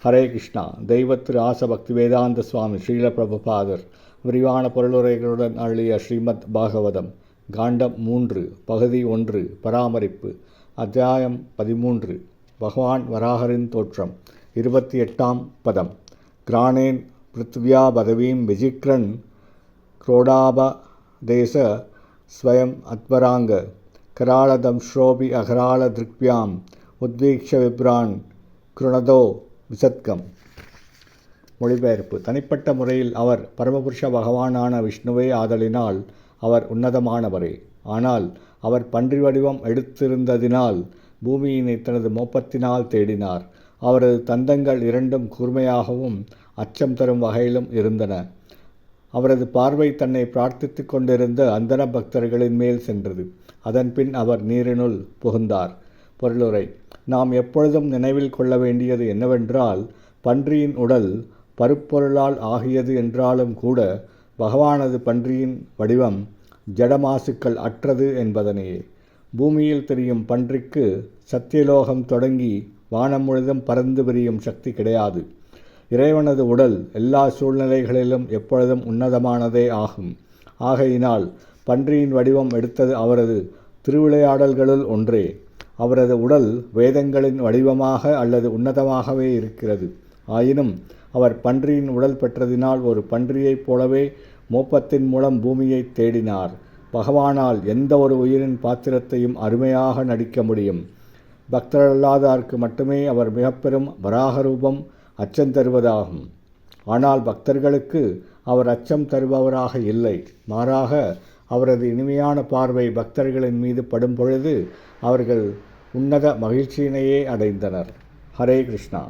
ஹரே கிருஷ்ணா. தெய்வ திரு ஆச பக்தி வேதாந்த சுவாமி ஸ்ரீல பிரபுபாதர் விரிவான பொருளுரைகளுடன் அருளிய ஸ்ரீமத் பாகவதம் காண்டம் 3 பகுதி 1 பராமரிப்பு அத்தியாயம் 13 பகவான் வராகரின் தோற்றம் 28ஆம் பதம். கிராணேன் பிருத்வியா பதவீம் விஜிக்ரன் क्रोडाबदेश स्वयं अत्वरांग करालदंश्रोपि अघराल दृक्भ्याम उद्वीक्ष विप्रान कृणदो விசத்கம். மொழிபெயர்ப்பு. தனிப்பட்ட முறையில் அவர் பரமபுருஷ பகவானான விஷ்ணுவே ஆதலினால் அவர் உன்னதமானவரே. ஆனால் அவர் பன்றி வடிவம் எடுத்திருந்ததினால் பூமியினை தனது மோப்பத்தினால் தேடினார். அவரது தந்தங்கள் இரண்டும் கூர்மையாகவும் அச்சம் தரும் வகையிலும் இருந்தன. அவரது பார்வை தன்னை பிரார்த்தித்து கொண்டிருந்த அந்தன பக்தர்களின் மேல் சென்றது. அதன்பின் அவர் நீரினுள் புகுந்தார். பொருளுரை. நாம் எப்பொழுதும் நினைவில் கொள்ள வேண்டியது என்னவென்றால், பன்றியின் உடல் பருப்பொருளால் ஆகியது என்றாலும் கூட பகவானது பன்றியின் வடிவம் ஜடமாசுக்கள் அற்றது என்பதனையே. பூமியில் தெரியும் பன்றிக்கு சத்தியலோகம் தொடங்கி வானம் முழுதும் பறந்து விரியும் சக்தி கிடையாது. இறைவனது உடல் எல்லா சூழ்நிலைகளிலும் எப்பொழுதும் உன்னதமானதே ஆகும். ஆகையினால் பன்றியின் வடிவம் எடுத்தது அவரது திருவிளையாடல்களுள் ஒன்றே. அவரது உடல் வேதங்களின் வடிவமாக அல்லது உன்னதமாகவே இருக்கிறது. ஆயினும் அவர் பன்றியின் உடல் பெற்றதினால் ஒரு பன்றியைப் போலவே மோப்பத்தின் மூலம் பூமியை தேடினார். பகவானால் எந்த ஒரு உயிரின் பாத்திரத்தையும் அருமையாக நடிக்க முடியும். பக்தரல்லாதார்க்கு மட்டுமே அவர் மிகப்பெரும் வராக ரூபம் அச்சம் தருவதாகும். ஆனால் பக்தர்களுக்கு அவர் அச்சம் தருபவராக இல்லை. மாறாக அவரது இனிமையான பார்வை பக்தர்களின் மீது படும் பொழுது அவர்கள் உன்னத மகிழ்ச்சியினையே அடைந்தனர். ஹரே கிருஷ்ணா.